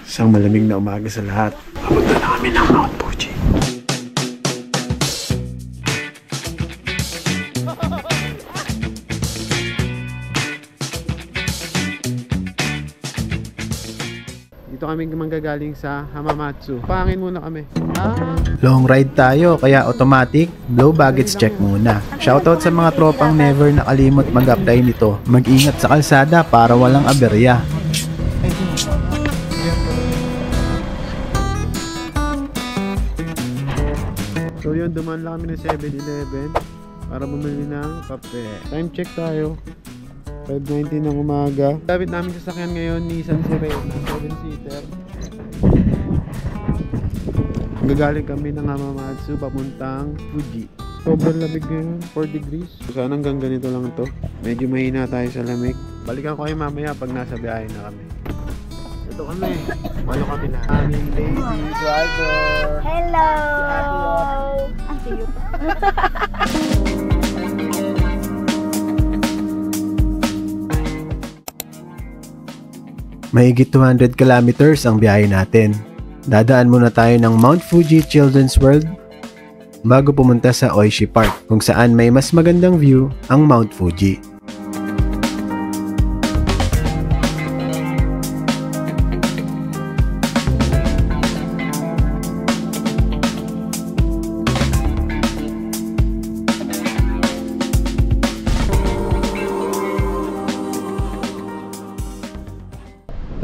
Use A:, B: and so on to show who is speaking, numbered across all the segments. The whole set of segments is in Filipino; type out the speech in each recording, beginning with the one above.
A: Isang malamig na umaga sa lahat. Papunta na kami ng Mount Fuji. Dito kami manggagaling sa Hamamatsu. Pangin muna kami.
B: Long ride tayo, kaya automatic, low baggage check muna. Shoutout sa mga tropang never nakalimot mag-apply nito. Mag-ingat sa kalsada para walang aberya.
A: So yun, dumaan lang kami ng 7-Eleven para bumili ng kape. Time check tayo. 5:19 ng umaga. Gamit namin sasakyan ngayon, Nissan Sirena, 7-seater. Gagaling kami ng Hamamatsu papuntang Fuji. Sobrang lamig ngayon, 4 degrees. Sana hanggang ganito lang to. Medyo mahina tayo sa lamig. Balikan ko kayo mamaya pag nasa biyahe na kami. Ito kami. Walo kami na. Aming lady driver.
C: Hello! Si Ate
B: Mahigit 200 kilometers ang biyahe natin. Dadaan muna tayo ng Mount Fuji Children's World bago pumunta sa Oishi Park, kung saan may mas magandang view ang Mount Fuji.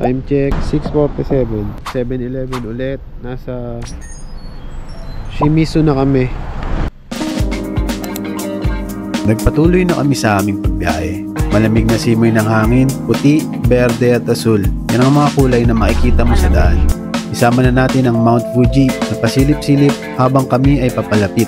A: Time check, 6:47. 7-Eleven ulit. Nasa Shimizu na kami.
B: Nagpatuloy na kami sa aming pagbiyahe. Malamig na simoy ng hangin, puti, berde at asul. Yan ang mga kulay na makikita mo sa daan. Isama na natin ang Mount Fuji na pasilip-silip habang kami ay papalapit.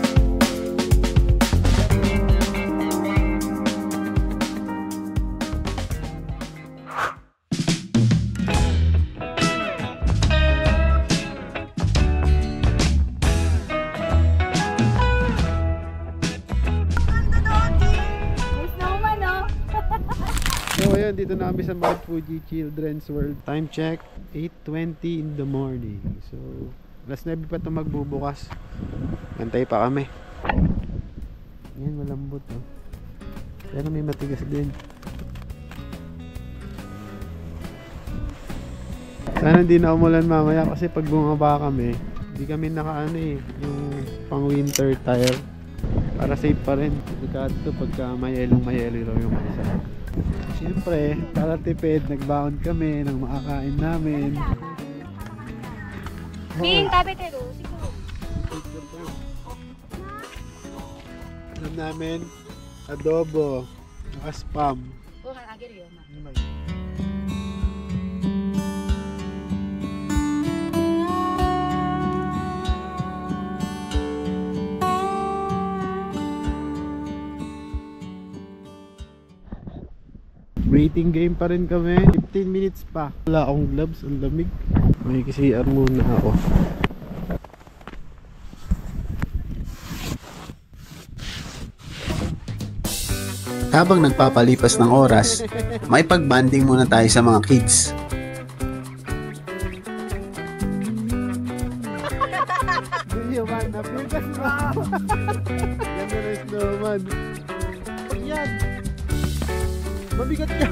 A: So ayun, dito na kami sa Mount Fuji Children's World. Time check, 8:20 in the morning. So alas 9 pa ito magbubukas. Antay pa kami. Yan, malambot oh. Pero may matigas din. Sana hindi na umulan mamaya kasi pag bumaba kami, hindi kami nakaano eh, yung pang winter tire. Para safe pa rin. Delikado to pagka mayelo raw yung isa. Siyempre, para tipid, nagbaon kami ng makakain namin.
C: Pin, tabi tayo. Siguro.
A: Alam namin, adobo, naka-spam.
C: Oh, agir yun.
A: Waiting game pa rin kami. 15 minutes pa. Wala akong gloves, ang lamig. May CR muna ako.
B: Habang nagpapalipas ng oras, may pag-banding muna tayo sa mga kids.
A: Yaman, napigas mo! Ganda na snowman. Pag yan! Mabigat ka!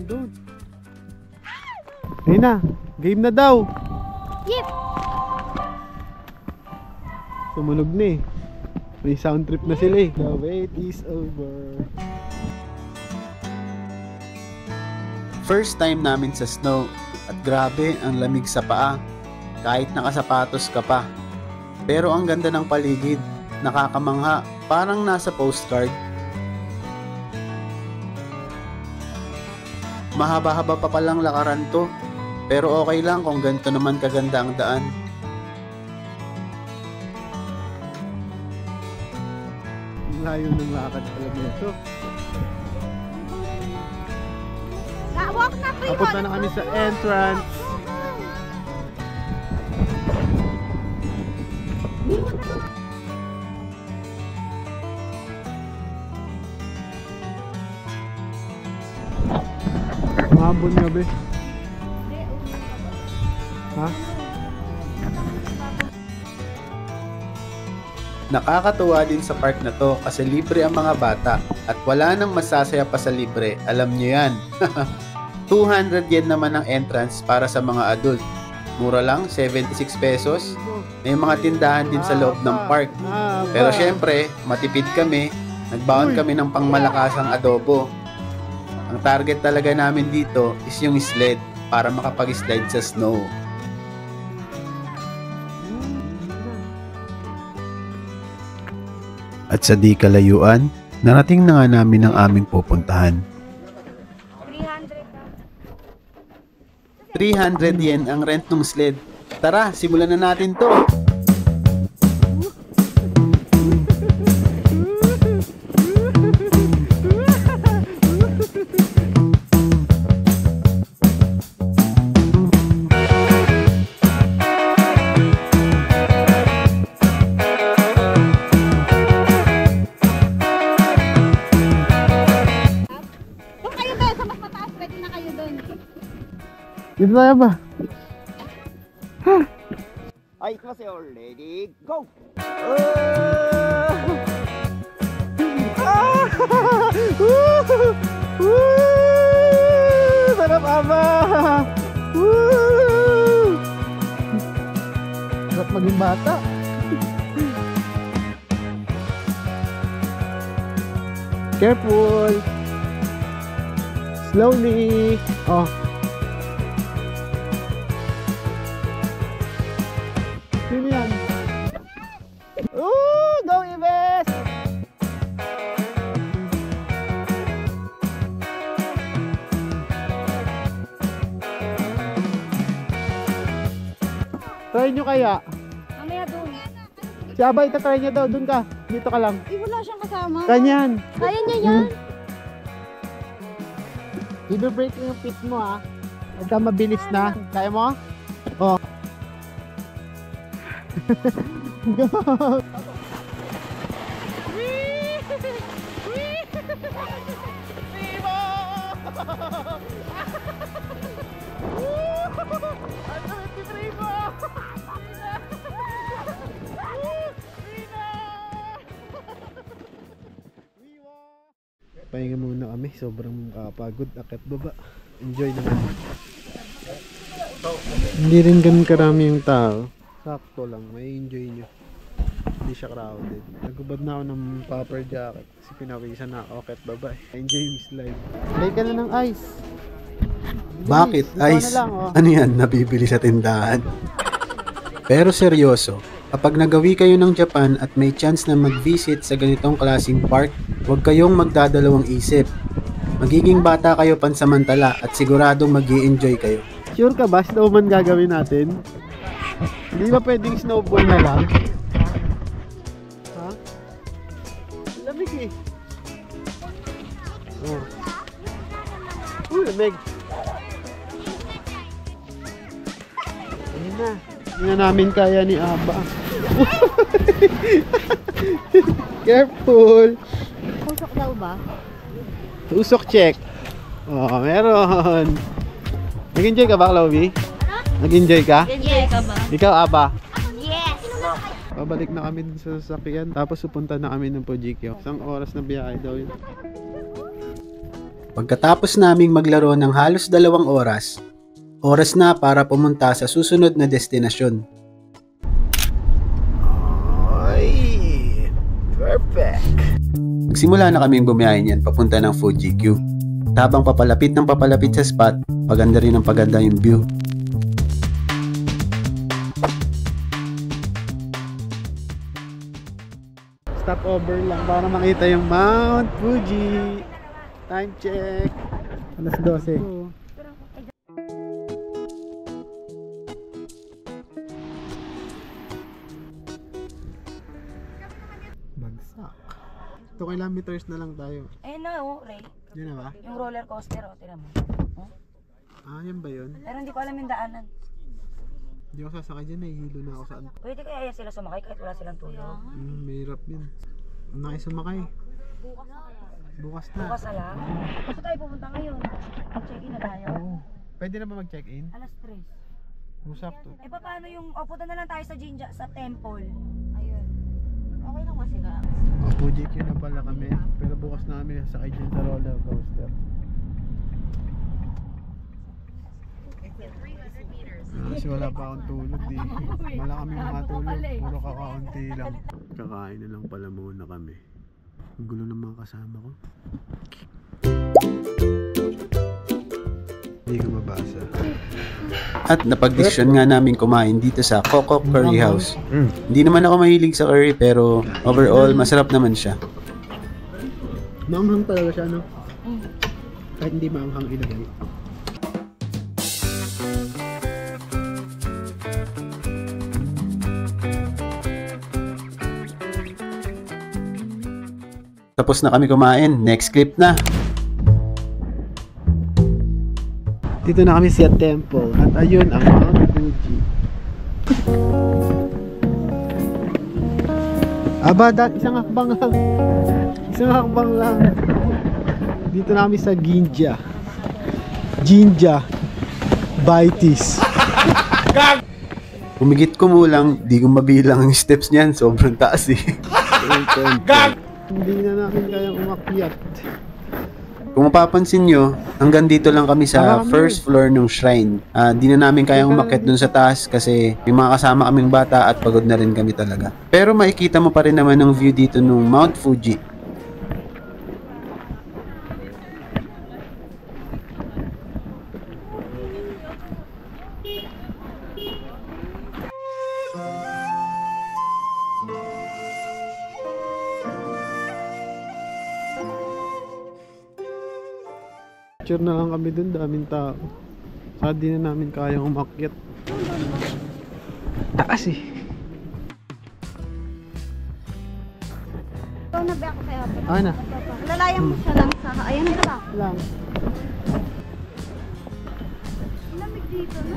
A: Don't. Ayun na! Game na daw!
C: Yep!
A: Tumunog na eh. May sound trip na sila eh. The wait is over.
B: First time namin sa snow at grabe ang lamig sa paa kahit nakasapatos ka pa. Pero ang ganda ng paligid, nakakamangha, parang nasa postcard. Mahaba-haba pa palang lakaran to, pero okay lang kung ganito naman kaganda ang daan.
A: Layo ng lakad pala dito.
C: Walk na po
A: Papunta na kami sa entrance. Maambon nga be. Ha?
B: Nakakatuwa din sa park na to kasi libre ang mga bata at wala nang masasaya pa sa libre, alam nyo yan. 200 yen naman ang entrance para sa mga adult. Mura lang, 76 pesos. May mga tindahan din sa loob ng park. Pero syempre, matipid kami, nagbaon kami ng pangmalakasang adobo. Ang target talaga namin dito is yung sled para makapag-slide sa snow. At sa di kalayuan, narating na nga namin ang aming pupuntahan. 300 yen ang rent ng sled. Tara, simulan na natin to.
C: Kung kayo ba sa mas mataas, pwede na kayo doon.
A: Dito tayo ba?
D: Ay, kasi ready, go!
A: Sarap ama! Sarap maging bata. Careful! Slowly! Oh. Sino yan? Go Ives! Try nyo kaya?
C: Mamaya doon.
A: Si Abay, try niya daw. Doon ka. Dito ka lang.
C: Eh, wala siyang kasama.
A: Kanyan.
C: Kaya niya yan.
A: I-break yung feet mo ha. Huwag ka mabilis na. Kaya mo? Oh. Go! Pahinga muna kami, sobrang pagod, akit baba. Enjoy naman. Hindi rin ganun karami yung tao. Sakto lang, may enjoy nyo. Hindi siya crowded. Nagubad na ako ng popper jacket kasi pinawisan na ako, akit baba. Enjoy yung slide. Play ka na ng ice.
B: Bakit
A: Ikaw
B: ice?
A: na lang, oh.
B: Ano yan, nabibili sa tindahan? Pero seryoso, kapag nagawi kayo ng Japan at may chance na mag-visit sa ganitong klaseng park, huwag kayong magdadalawang isip. Magiging bata kayo pansamantala at siguradong mag-i-enjoy kayo.
A: Sure ka ba? Snowman gagawin natin? Hindi ba pwedeng snowball na lang? Ha? Lamig eh. Oh. Lamig. Ayun na. Hindi na namin kaya ni Aba. Careful.
C: Pusok daw ba?
A: Usok check. Oh, meron. Nag-enjoy ka ba, Chloe? Nag-enjoy ka?
C: Enjoy ka ba?
A: Ikaw, Aba?
C: Yes!
A: Pabalik na kami dun sa sasakyan. Tapos pupunta na kami ng Pujikyo. Isang oras na biyahe daw yun.
B: Pagkatapos naming maglaro ng halos 2 oras, oras na para pumunta sa susunod na destinasyon.
A: Ay, perfect.
B: Nagsimula na kaming bumiyahe niyan papunta ng Fuji Q. Habang papalapit ng papalapit sa spot, paganda rin ang paganda yung view.
A: Stop over lang para makita yung Mount Fuji. Time check. Alas 12. Bagsak. 2 kilometers na lang tayo.
E: Ayun na oh, Ray.
A: Yun na ba?
E: Yung roller coaster oh, tira mo. Oh?
A: Ah, yan ba yun?
E: Pero hindi ko alam yung daanan.
A: Hindi ako sasakay dyan. Nahihilo na ako saan.
E: Pwede kaya yan sila sumakay kahit wala silang tulog.
A: Mahirap yun. Ang nakay sumakay. Bukas na.
E: Bukas na lang. Kasi tayo pupunta ngayon. Mag-check-in na tayo.
A: Oo. Pwede na ba mag-check-in?
E: Alas 3.
A: Sakto.
E: Eh paano yung, punta na lang tayo sa Jinja, sa temple.
C: Ayun. Okay lang ba sila?
A: Fuji Q na pala kami. Pero bukas na kami sakay dyan sa roller coaster. Kasi wala pa akong tulog eh. Wala kami matulog. Puro kakaunti lang. Kakain na lang pala muna kami. Ang gulo ng mga kasama ko. Hindi ko mabasa.
B: At napagdesisyon nga namin kumain dito sa Coco Curry House. Hindi naman ako mahilig sa curry pero overall masarap naman siya.
A: Maanghang talaga siya, no? Kahit hindi maanghang ilagay.
B: Tapos na kami kumain. Next clip na.
A: Dito na kami sa temple at ayun ang Mount Fuji. Aba, isang hakbang lang. Isang hakbang lang. Dito na kami sa Jinja. Jinja. Baitis.
B: Humigit kumulang, di ko mabilang ang steps niyan. Sobrang taas eh.
A: Hindi na namin kayang umakyat.
B: Kung mapapansin nyo, hanggang dito lang kami sa first floor ng shrine. Di na namin kayang umakyat dun sa taas kasi may mga kasama kaming bata at pagod na rin kami talaga. Pero makikita mo pa rin naman ang view dito ng Mount Fuji.
A: Picture na lang kami dun, daming tao. Saka di na namin kayang umakyat. Taas eh.
C: Ikaw na ba ako kaya?
A: Na.
C: Lalayan mo siya lang sa... Ayan na ba?
A: Lang.
C: Lamig dito, no?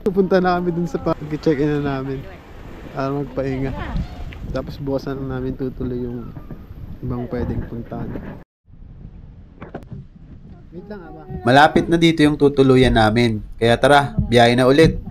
A: Pupunta na kami dun sa pag-check-in na namin. Para magpahinga. Tapos bukas na lang namin tutuloy yung ibang pwedeng puntahan. Wait lang, aba.
B: Malapit na dito yung tutuluyan namin. Kaya tara, biyahe na ulit.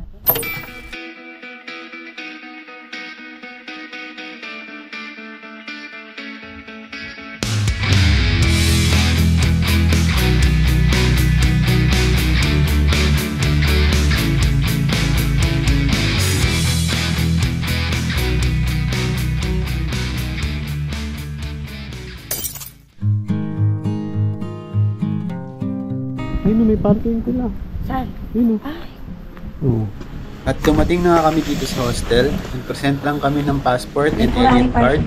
A: Ayun, may parking sila.
E: Saan?
A: Ayun. Oo.
B: At dumating na nga kami dito sa hostel. Nag-present lang kami ng passport and alien card.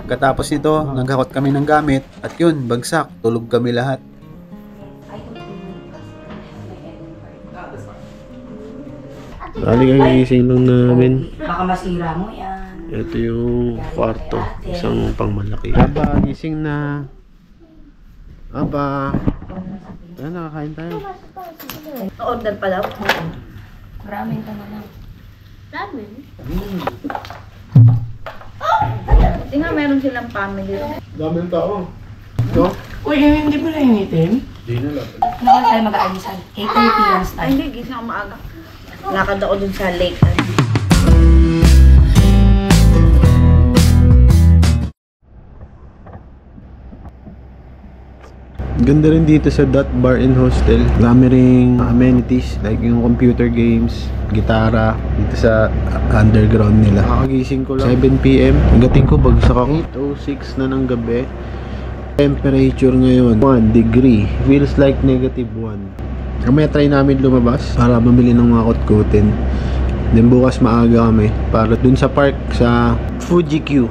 B: Katapos nito, naghakot kami ng gamit. At yun, bagsak. Tulog kami lahat.
A: Bali kagising lang namin.
E: Baka masira mo yan.
A: Ito yung kwarto. Isang pangmalaki. Aba, gising na. Aba. Ano, nakakain tayo.
E: Order pala ako. Maraming ka na lang.
C: Ramen?
E: Buti nga meron silang family.
A: Daming tao. Ito?
E: Uy, hindi mo na initin?
A: Di na lang.
E: Ano ka tayo mag-aalisan? 8:30 lang start. Ay, hindi. Gising ako maaga. Lakad ako dun sa lake.
A: Ganda rin dito sa Dot Bar and Hostel. Dami ring amenities like yung computer games, gitara dito sa underground nila. Kakagising ko lang 7 PM. Pagdating ko bagsak ako 8:06 na ng gabi. Temperature ngayon 1 degree. Feels like -1. Kamaya try namin lumabas para mamili ng mga kotkotin. Then bukas maaga kami para dun sa park sa Fuji Q.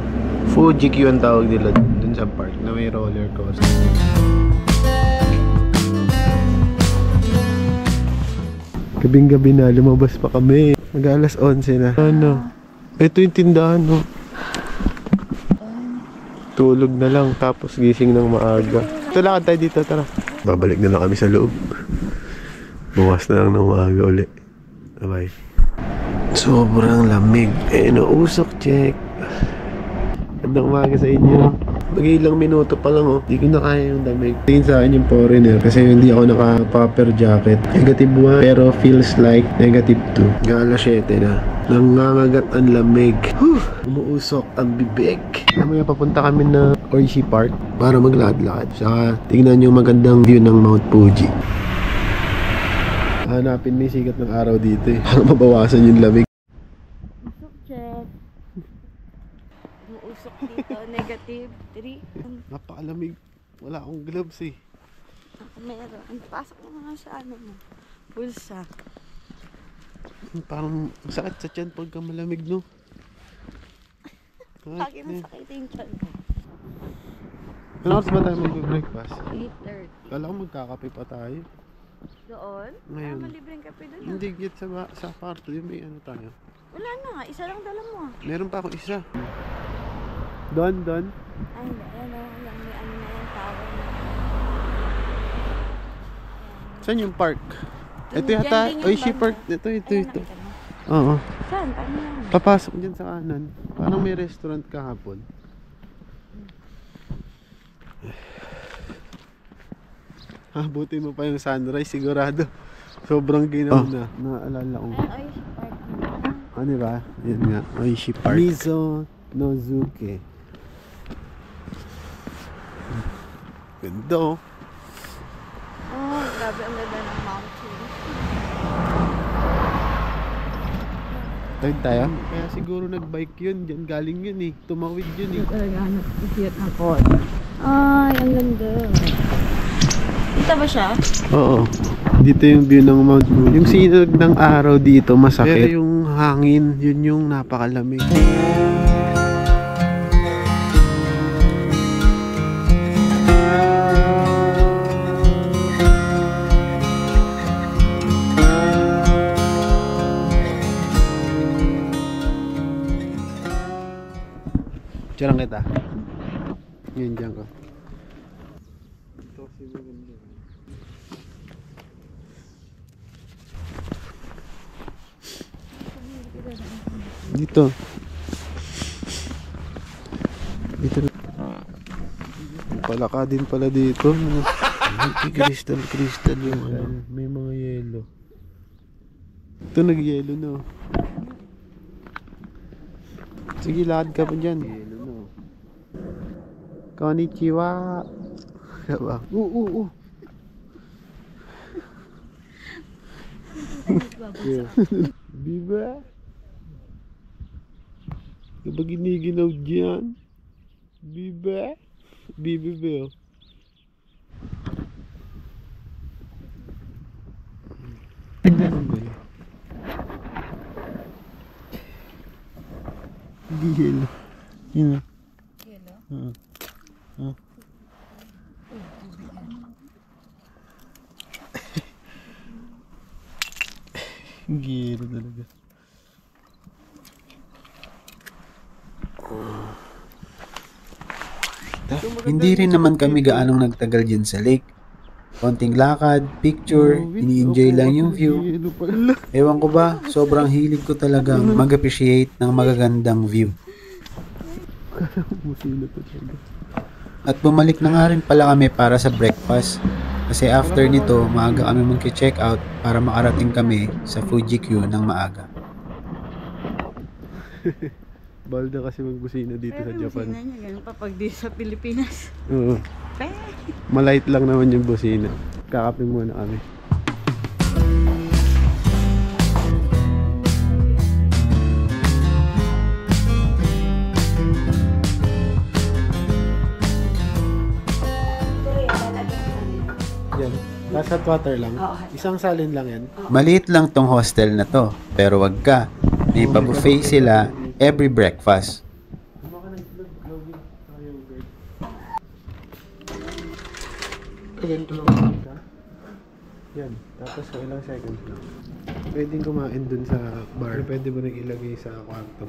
A: Fuji Q ang tawag nila dun sa park na may roller coaster. Gabing-gabi na, lumabas pa kami. Mag-alas 11 na. Ano? Ito yung tindahan, no? Tulog na lang, tapos gising ng maaga. Ito lakad tayo dito, tara. Babalik na lang kami sa loob. Bukas na lang ng maaga ulit. Bye-bye. Sobrang lamig. Eh, nausok, check. Gandang umaga sa inyo. Mag-ilang minuto pa lang, oh. Hindi ko na kaya yung lamig. Tingin sa akin yung foreigner kasi hindi ako naka-popper jacket. -1 pero feels like -2. Gala 7 na. Nangangagat ang lamig. Umuusok ang bibig. Mamaya papunta kami na Oishi Park para maglakad-lakad. Saka tingnan yung magandang view ng Mount Fuji. Hanapin may sikat ng araw dito, para mabawasan yung lamig.
C: Usok check. Umuusok dito, -3.
A: Napakalamig. Wala akong gloves eh.
C: Meron. Pasok mo nga sa ano mo. Bulsa.
A: Parang sakit sa tiyan pagka malamig, no?
C: Lagi na sakit yung tiyan mo.
A: Ano oras ba tayo mag-breakfast?
C: 8:30.
A: Kala ko magkakape pa tayo.
C: Doon?
A: Ngayon.
C: Malibreng kape doon.
A: Hindi, get sa kwarto. Yung may ano tayo.
C: Wala na nga. Isa lang dala mo.
A: Meron pa akong isa. Don.
C: Ay, hindi. Ayan o. Yung may ano na yung tower na.
A: Saan yung park? Ito
C: Diyan
A: yata.
C: din yung
A: Oishi
C: banda.
A: Park. Ito.
C: Ayan, nakita mo.
A: Oo.
C: Saan? Paano yan?
A: Papasok dyan sa kanan. Parang may restaurant kahapon. Buti mo pa yung sunrise, sigurado. Sobrang ginaw na. Naalala ko.
C: Ayan, Oishi Park.
A: Ano ba? Yan nga. Oishi Park. Mizo Nozuke. Ganda, oh.
C: Oh, grabe ang ganda ng mountain.
A: Tawid tayo? Kaya siguro nag-bike yun. Diyan galing yun eh. Tumawid yun eh.
E: Talaga nag-isiyat ako.
C: Ay, ang ganda. Dito ba siya?
A: Oo. Dito yung view ng Mount Fuji. Yung sinag ng araw dito masakit. Pero yung hangin, yun yung napakalamig. Tiyarang kita. Yun dyan ko. Ito si maganda. Dito. Palaka din pala dito. Crystal yung ano. May mga yelo. Ito nag-yelo na. Sige, lakad ka pa dyan. Yelo na. Konnichiwa. Diba? Diba? Kapag giniginaw dyan. Diba? Bibe. Yelo. Yun. Yelo? Giro talaga.
B: Hindi rin naman kami gaanong nagtagal dyan sa lake. Konting lakad, picture, ini-enjoy lang yung view. Ewan ko ba, sobrang hilig ko talagang mag-appreciate ng magagandang view. At bumalik na nga rin pala kami para sa breakfast. Kasi after nito, maaga kami mag-check out para makarating kami sa Fuji Q ng maaga.
A: Balda kasi magbusina dito sa Japan.
E: Pero busina niya, ganun pa pag di sa Pilipinas.
A: Oo. Malight lang naman yung busina. Kakapin muna kami. Yan. Last hot water lang. Isang salin lang yan.
B: Maliit lang tong hostel na to, pero wag ka. May pa-buffet sila every breakfast.
A: Ganito lang ka. Yan. Tapos so ilang seconds lang. Pwedeng kumain dun sa bar. Pwede mo nang ilagay sa kwarto.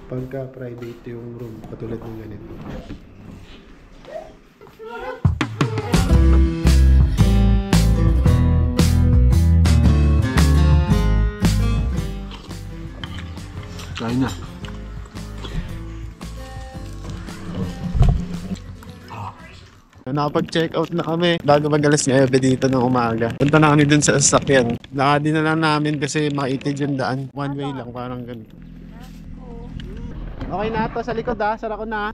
A: Pagka private yung room, katulad ng ganito. Kain na. Nakapag-check out na kami bago mag-alas 9 dito ng umaga. Punta na kami dun sa sasakyan. Lakadin na lang namin kasi makaitid yung daan. One way lang, parang ganun. Okay na to sa likod ha, sara ko na.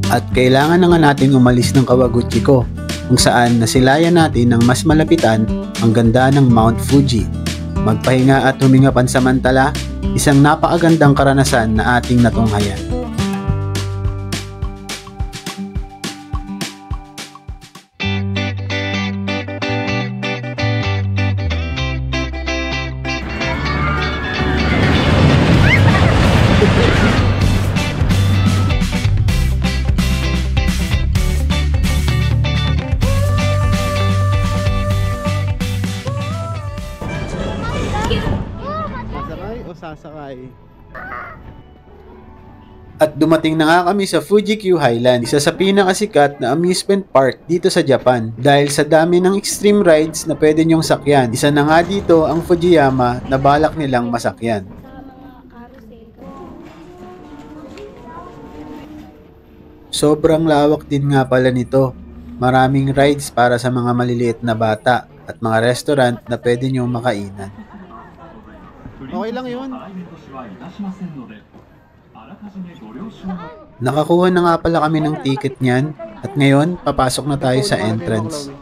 B: At kailangan na nga natin umalis ng Kawaguchi ko, kung saan nasilayan natin ng mas malapitan ang ganda ng Mount Fuji. Magpahinga at huminga pansamantala, isang napakagandang karanasan na ating natunghayan.
A: Sasakay o sasakay?
B: At dumating na nga kami sa Fuji-Q Highland, isa sa pinakasikat na amusement park dito sa Japan. Dahil sa dami ng extreme rides na pwede nyong sakyan, isa na nga dito ang Fujiyama na balak nilang masakyan. Sobrang lawak din nga pala nito. Maraming rides para sa mga maliliit na bata at mga restaurant na pwede nyong makainan.
A: Okay lang yun.
B: Nakakuha na nga pala kami ng ticket niyan at ngayon papasok na tayo sa entrance.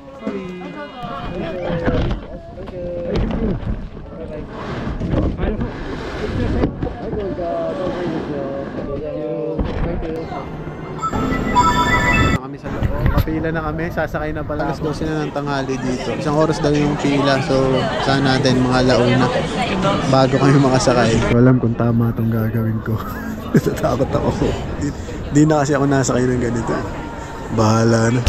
A: Kami sa loob. Kapila na kami, sasakay na pala. Alas 12 na ng tanghali dito. Isang oras daw yung pila, so sana natin mga launa bago kami makasakay. Alam kung tama itong gagawin ko. Natatakot ako. Di na kasi ako nasakay ng ganito. Bahala na.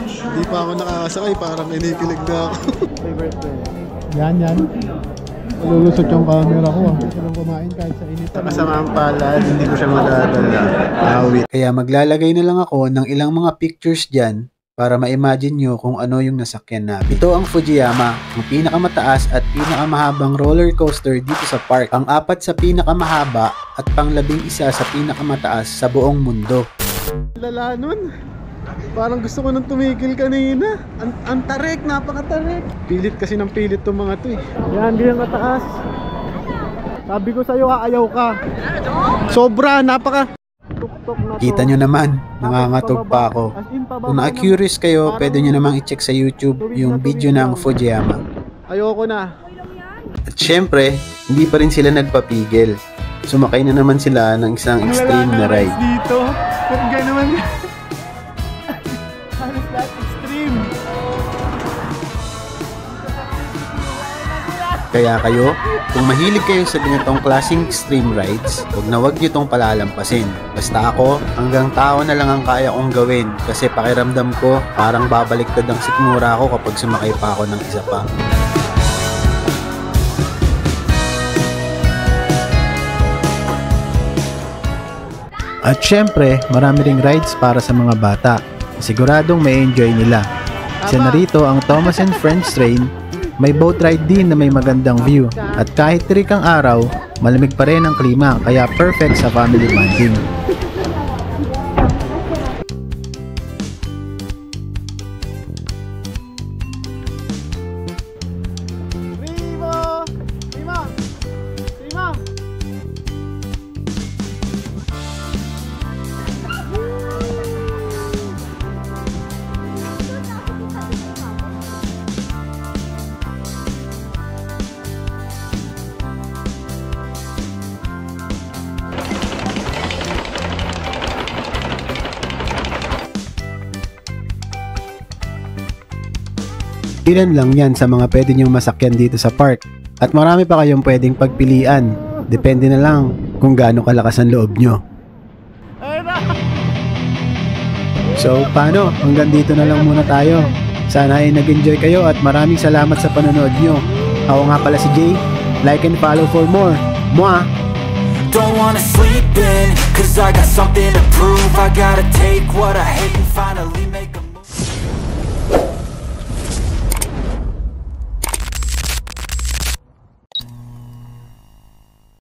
A: Hindi pa ako nakakasakay, parang inikilig na ako. Favorite ko. Yan. Lulusot yung camera ko. Gusto lang kumain kahit sa init. Kasama ang palad, hindi ko siya madadala. Awit.
B: Kaya maglalagay na lang ako ng ilang mga pictures dyan para ma-imagine nyo kung ano yung nasakyan namin. Ito ang Fujiyama, ang pinakamataas at pinakamahabang roller coaster dito sa park. Ang 4 sa pinakamahaba at pang-11 sa pinakamataas sa buong mundo.
A: Lala nun. Parang gusto ko nang tumigil kanina. Ang tarik, napaka-tarik. Pilit kasi ng pilit tong mga to eh. Yan, ganyan kataas. Sabi ko sa'yo, ayaw ka. Sobra, napaka...
B: Kita nyo naman, nangangatog pa ako. Kung na-curious kayo, pwede nyo namang i-check sa YouTube yung video ng Fujiyama.
A: Ayoko na.
B: At syempre, hindi pa rin sila nagpapigil. Sumakay na naman sila ng isang extreme na ride.
A: Dito, kung gano'n. Halos lahat extreme.
B: Kaya kayo, kung mahilig kayo sa ganitong klaseng extreme rides, huwag nyo itong palalampasin. Basta ako, hanggang tao na lang ang kaya kong gawin kasi pakiramdam ko parang babaliktad ang sikmura ko kapag sumakay pa ako ng isa pa. At syempre, marami ring rides para sa mga bata. Siguradong may enjoy nila. Isa na rito ang Thomas and Friends Train. May boat ride din na may magandang view. At kahit tirik ang araw, malamig pa rin ang klima kaya perfect sa family bonding. Ilan lang yan sa mga pwede nyong masakyan dito sa park. At marami pa kayong pwedeng pagpilian. Depende na lang kung gaano kalakas ang loob nyo. So paano? Hanggang dito na lang muna tayo. Sana ay nag-enjoy kayo at maraming salamat sa panonood nyo. Ako nga pala si Jay. Like and follow for more. Mwah!
F: Don't wanna sleep in, cause I got something to prove. I gotta take what I hate and finally